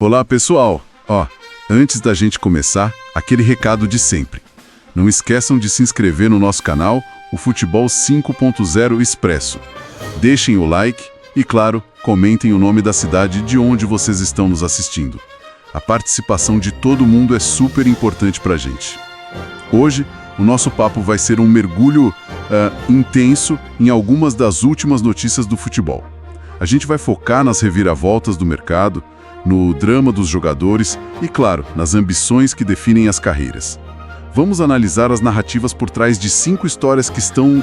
Olá, pessoal! Antes da gente começar, aquele recado de sempre. Não esqueçam de se inscrever no nosso canal, o Futebol 5.0 Expresso. Deixem o like e, claro, comentem o nome da cidade de onde vocês estão nos assistindo. A participação de todo mundo é super importante pra gente. Hoje, o nosso papo vai ser um mergulho intenso em algumas das últimas notícias do futebol. A gente vai focar nas reviravoltas do mercado, no drama dos jogadores e, claro, nas ambições que definem as carreiras. Vamos analisar as narrativas por trás de 5 histórias que estão,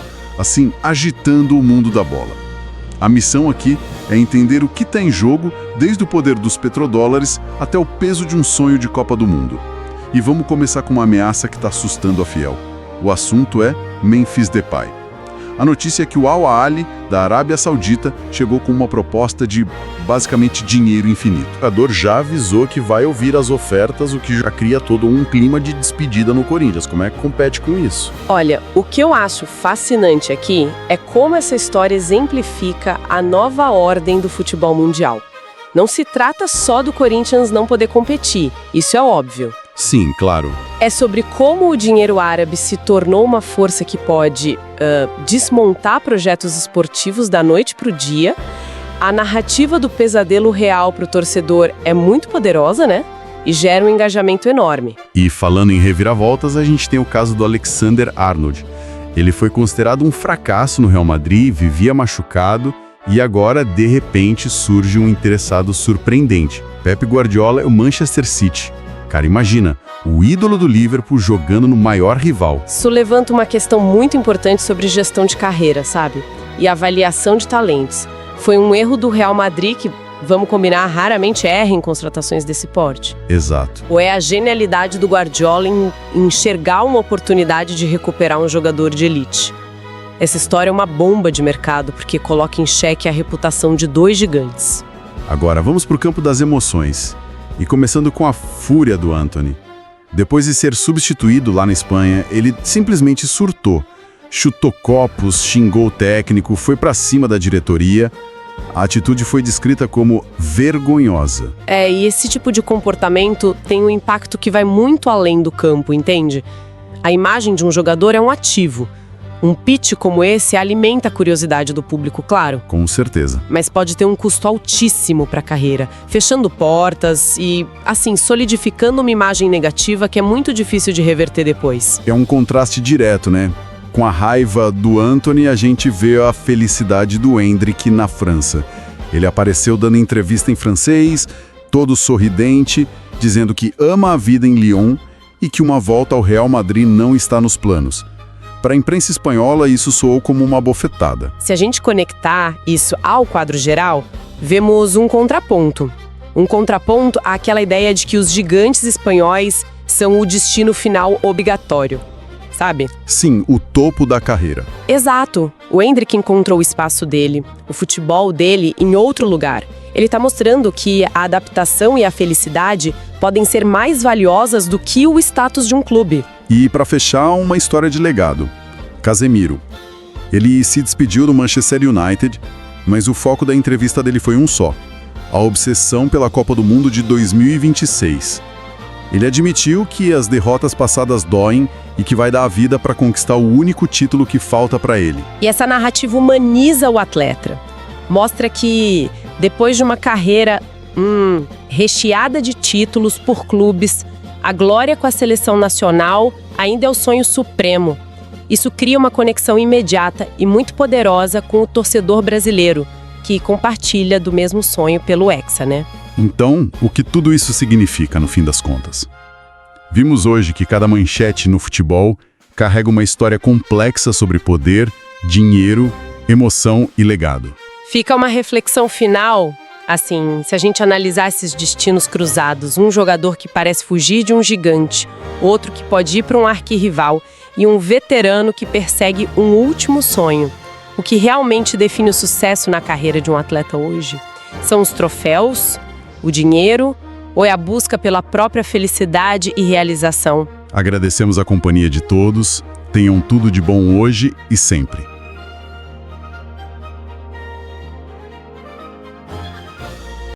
agitando o mundo da bola. A missão aqui é entender o que está em jogo, desde o poder dos petrodólares até o peso de um sonho de Copa do Mundo. E vamos começar com uma ameaça que está assustando a fiel. O assunto é Memphis Depay. A notícia é que o Al Ahly, da Arábia Saudita, chegou com uma proposta de, basicamente, dinheiro infinito. O jogador já avisou que vai ouvir as ofertas, o que já cria todo um clima de despedida no Corinthians. Como é que compete com isso? Olha, o que eu acho fascinante aqui é como essa história exemplifica a nova ordem do futebol mundial. Não se trata só do Corinthians não poder competir, isso é óbvio. Sim, claro. É sobre como o dinheiro árabe se tornou uma força que pode desmontar projetos esportivos da noite para o dia. A narrativa do pesadelo real para o torcedor é muito poderosa, né? E gera um engajamento enorme. E falando em reviravoltas, a gente tem o caso do Alexander-Arnold. Ele foi considerado um fracasso no Real Madrid, vivia machucado e agora, de repente, surge um interessado surpreendente. Pep Guardiola é o Manchester City. Cara, imagina, o ídolo do Liverpool jogando no maior rival. Isso levanta uma questão muito importante sobre gestão de carreira, sabe? E avaliação de talentos. Foi um erro do Real Madrid que, vamos combinar, raramente erra em contratações desse porte. Exato. Ou é a genialidade do Guardiola em enxergar uma oportunidade de recuperar um jogador de elite. Essa história é uma bomba de mercado, porque coloca em xeque a reputação de 2 gigantes. Agora, vamos para o campo das emoções. E começando com a fúria do Antony. Depois de ser substituído lá na Espanha, ele simplesmente surtou. Chutou copos, xingou o técnico, foi pra cima da diretoria. A atitude foi descrita como vergonhosa. E esse tipo de comportamento tem um impacto que vai muito além do campo, entende? A imagem de um jogador é um ativo. Um pitch como esse alimenta a curiosidade do público, claro. Com certeza. Mas pode ter um custo altíssimo para a carreira, fechando portas e, solidificando uma imagem negativa que é muito difícil de reverter depois. É um contraste direto, né? Com a raiva do Antony, a gente vê a felicidade do Endrick na França. Ele apareceu dando entrevista em francês, todo sorridente, dizendo que ama a vida em Lyon e que uma volta ao Real Madrid não está nos planos. Para a imprensa espanhola, isso soou como uma bofetada. Se a gente conectar isso ao quadro geral, vemos um contraponto. Um contraponto àquela ideia de que os gigantes espanhóis são o destino final obrigatório, sabe? Sim, o topo da carreira. Exato. O Endrick encontrou o espaço dele, o futebol dele em outro lugar. Ele está mostrando que a adaptação e a felicidade podem ser mais valiosas do que o status de um clube. E para fechar, uma história de legado. Casemiro. Ele se despediu do Manchester United, mas o foco da entrevista dele foi um só: a obsessão pela Copa do Mundo de 2026. Ele admitiu que as derrotas passadas doem e que vai dar a vida para conquistar o único título que falta para ele. E essa narrativa humaniza o atleta. Mostra que, depois de uma carreira recheada de títulos por clubes, a glória com a seleção nacional ainda é o sonho supremo. Isso cria uma conexão imediata e muito poderosa com o torcedor brasileiro, que compartilha do mesmo sonho pelo Hexa, né? Então, o que tudo isso significa no fim das contas? Vimos hoje que cada manchete no futebol carrega uma história complexa sobre poder, dinheiro, emoção e legado. Fica uma reflexão final. Se a gente analisar esses destinos cruzados, um jogador que parece fugir de um gigante, outro que pode ir para um arquirrival e um veterano que persegue um último sonho. O que realmente define o sucesso na carreira de um atleta hoje? São os troféus, o dinheiro ou é a busca pela própria felicidade e realização? Agradecemos a companhia de todos, tenham tudo de bom hoje e sempre.